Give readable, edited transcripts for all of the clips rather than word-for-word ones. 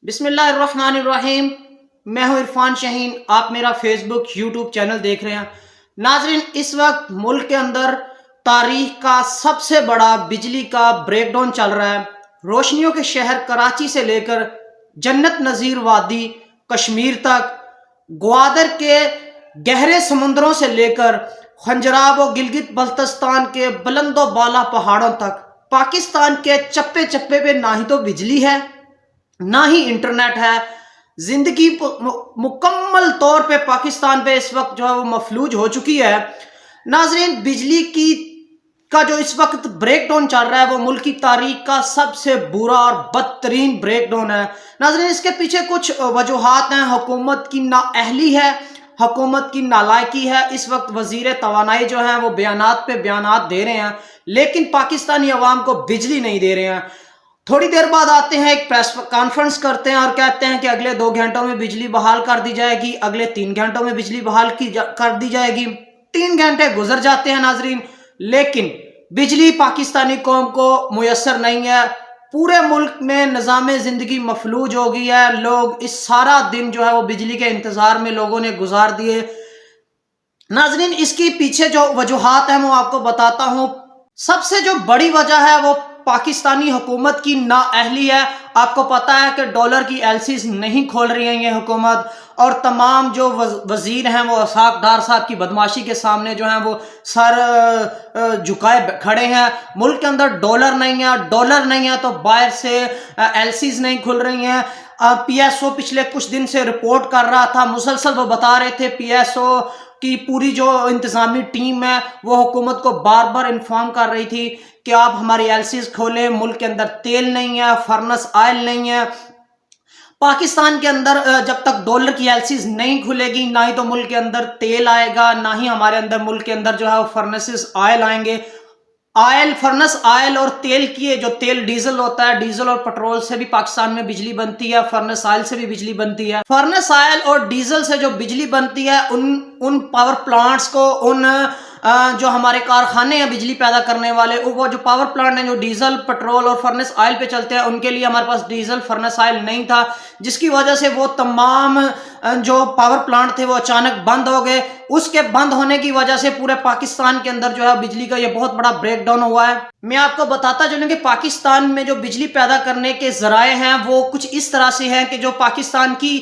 بسم اللہ الرحمن الرحیم۔ میں ہوں عرفان شاہین، آپ میرا فیس بک یوٹیوب چینل دیکھ رہے ہیں۔ ناظرین، اس وقت ملک کے اندر تاریخ کا سب سے بڑا بجلی کا بریک ڈاؤن چل رہا ہے۔ روشنیوں کے شہر کراچی سے لے کر جنت نظیر وادی کشمیر تک، گوادر کے گہرے سمندروں سے لے کر خنجراب و گلگت بلتستان کے بلند و بالا پہاڑوں تک، پاکستان کے چپے چپے پہ نہ ہی تو بجلی ہے، نہ ہی انٹرنیٹ ہے۔ زندگی مکمل طور پہ پاکستان پہ اس وقت جو ہے وہ مفلوج ہو چکی ہے۔ ناظرین، بجلی کا جو اس وقت بریک ڈاؤن چل رہا ہے وہ ملک کی تاریخ کا سب سے برا اور بدترین بریک ڈاؤن ہے۔ ناظرین، اس کے پیچھے کچھ وجوہات ہیں۔ حکومت کی نااہلی ہے، حکومت کی نالائکی ہے۔ اس وقت وزیر توانائی جو ہیں وہ بیانات پہ بیانات دے رہے ہیں، لیکن پاکستانی عوام کو بجلی نہیں دے رہے ہیں۔ تھوڑی دیر بعد آتے ہیں، ایک پریس کانفرنس کرتے ہیں اور کہتے ہیں کہ اگلے 2 گھنٹوں میں بجلی بحال کر دی جائے گی، اگلے 3 گھنٹوں میں بجلی بحال کر دی جائے گی۔ 3 گھنٹے گزر جاتے ہیں ناظرین، لیکن بجلی پاکستانی قوم کو میسر نہیں ہے۔ پورے ملک میں نظام زندگی مفلوج ہو گئی ہے۔ لوگ اس سارا دن جو ہے وہ بجلی کے انتظار میں لوگوں نے گزار دیے۔ ناظرین، اس کی پیچھے جو وجوہات ہیں وہ آپ کو بتاتا ہوں۔ سب سے جو بڑی وجہ ہے وہ پاکستانی حکومت کی نااہلی ہے۔ آپ کو پتا ہے کہ ڈالر کی ایلسیز نہیں کھول رہی ہیں یہ حکومت، اور تمام جو وزیر ہیں وہ اسحاق ڈار صاحب کی بدماشی کے سامنے جو ہیں وہ سر جھکائے کھڑے ہیں۔ ملک کے اندر ڈالر نہیں ہے تو باہر سے ایلسیز نہیں کھل رہی ہیں۔ پی ایس او پچھلے کچھ دن سے رپورٹ کر رہا تھا، مسلسل وہ بتا رہے تھے، پی ایس او کی پوری جو انتظامی ٹیم ہے وہ حکومت کو بار بار انفارم کر رہی تھی کہ آپ ہماری ایلسیز کھولیں، ملک کے اندر تیل نہیں ہے، فرنس آئل نہیں ہے۔ پاکستان کے اندر جب تک ڈالر کی ایلسیز نہیں کھلے گی، نہ ہی تو ملک کے اندر تیل آئے گا، نہ ہی ہمارے اندر ملک کے اندر جو ہے وہ فرنسز آئل آئیں گے۔ فرنس آئل اور تیل کی جو تیل ڈیزل ہوتا ہے، ڈیزل اور پٹرول سے بھی پاکستان میں بجلی بنتی ہے، فرنس آئل سے بھی بجلی بنتی ہے۔ فرنس آئل اور ڈیزل سے جو بجلی بنتی ہے، ان پاور پلانٹس کو، جو ہمارے کارخانے ہیں بجلی پیدا کرنے والے، وہ جو پاور پلانٹ ہیں جو ڈیزل، پٹرول اور فرنس آئل پہ چلتے ہیں، ان کے لیے ہمارے پاس ڈیزل فرنس آئل نہیں تھا، جس کی وجہ سے وہ تمام جو پاور پلانٹ تھے وہ اچانک بند ہو گئے۔ اس کے بند ہونے کی وجہ سے پورے پاکستان کے اندر جو ہے بجلی کا یہ بہت بڑا بریک ڈاؤن ہوا ہے۔ میں آپ کو بتاتا چلوں کہ پاکستان میں جو بجلی پیدا کرنے کے ذرائع ہیں وہ کچھ اس طرح سے ہیں کہ جو پاکستان کی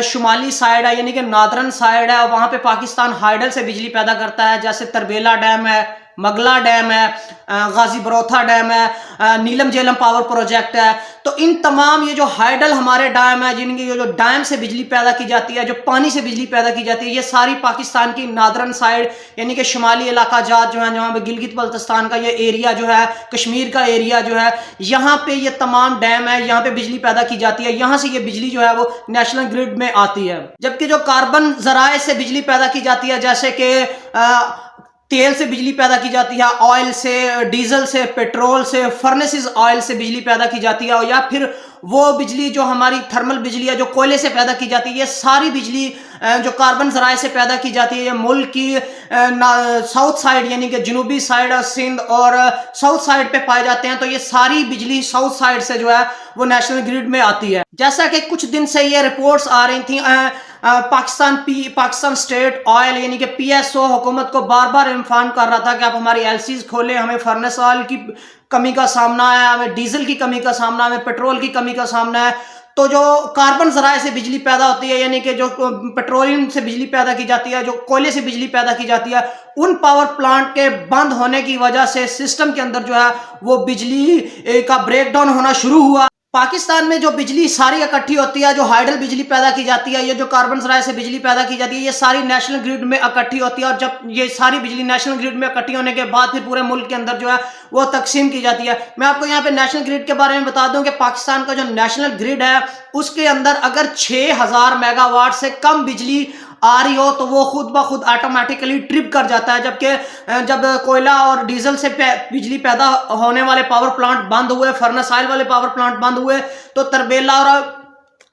شمالی سائیڈ ہے، یعنی کہ نادرن سائیڈ ہے، وہاں پہ پاکستان ہائیڈل سے بجلی پیدا کرتا ہے، جیسے تربیلا ڈیم ہے، مغلا ڈیم ہے، غازی بروتھا ڈیم ہے، نیلم جیلم پاور پروجیکٹ ہے۔ تو ان تمام یہ جو ہائیڈل ہمارے ڈیم ہے، جن کی جو ڈیم سے بجلی پیدا کی جاتی ہے، جو پانی سے بجلی پیدا کی جاتی ہے، یہ ساری پاکستان کی نادرن سائیڈ یعنی کہ شمالی علاقہ جات جو ہیں، جہاں پہ گلگت بلتستان کا یہ ایریا جو ہے، کشمیر کا ایریا جو ہے، یہاں پہ یہ تمام ڈیم ہے، یہاں پہ بجلی پیدا کی جاتی ہے، یہاں سے یہ بجلی جو ہے وہ نیشنل گرڈ میں آتی ہے۔ جبکہ جو کاربن ذرائع سے بجلی پیدا کی جاتی ہے، جیسے کہ تیل سے بجلی پیدا کی جاتی ہے، آئل سے، ڈیزل سے، پیٹرول سے، فرنسز آئل سے بجلی پیدا کی جاتی ہے، یا پھر وہ بجلی جو ہماری تھرمل بجلی ہے جو کوئلے سے پیدا کی جاتی ہے، یہ ساری بجلی جو کاربن ذرائع سے پیدا کی جاتی ہے، یہ ملک کی ساؤتھ سائیڈ یعنی کہ جنوبی سائیڈ سندھ اور ساؤتھ سائیڈ پہ پائے جاتے ہیں۔ تو یہ ساری بجلی ساؤتھ سائیڈ سے جو ہے وہ نیشنل گرڈ میں آتی ہے۔ جیسا کہ کچھ دن سے یہ رپورٹس آ رہی تھیں، پاکستان اسٹیٹ آئل یعنی کہ پی ایس او حکومت کو بار بار انفارم کر رہا تھا کہ آپ ہماری ایلسیز کھولیں، ہمیں فرنس آئل کی کمی کا سامنا ہے، ہمیں ڈیزل کی کمی کا سامنا ہے، ہمیں پیٹرول کی کمی کا سامنا ہے۔ تو جو کاربن ذرائع سے بجلی پیدا ہوتی ہے، یعنی کہ جو پیٹرولیم سے بجلی پیدا کی جاتی ہے، جو کوئلے سے بجلی پیدا کی جاتی ہے، ان پاور پلانٹ کے بند ہونے کی وجہ سے سسٹم کے اندر جو ہے وہ بجلی کا بریک ڈاؤن ہونا شروع ہوا۔ پاکستان میں جو بجلی ساری اکٹھی ہوتی ہے، جو ہائیڈل بجلی پیدا کی جاتی ہے، یہ جو کاربن ذرائع سے بجلی پیدا کی جاتی ہے، یہ ساری نیشنل گرڈ میں اکٹھی ہوتی ہے، اور جب یہ ساری بجلی نیشنل گرڈ میں اکٹھی ہونے کے بعد پھر پورے ملک کے اندر جو ہے وہ تقسیم کی جاتی ہے۔ میں آپ کو یہاں پہ نیشنل گرڈ کے بارے میں بتا دوں کہ پاکستان کا جو نیشنل گرڈ ہے اس کے اندر اگر 6000 میگا واٹ سے کم بجلی آ رہی ہو تو وہ خود بخود آٹومیٹکلی ٹرپ کر جاتا ہے، جبکہ جب کوئلہ اور ڈیزل سے بجلی پیدا ہونے والے پاور پلانٹ بند ہوئے، فرنس آئل والے پاور پلانٹ بند ہوئے، تو تربیلا اور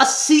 80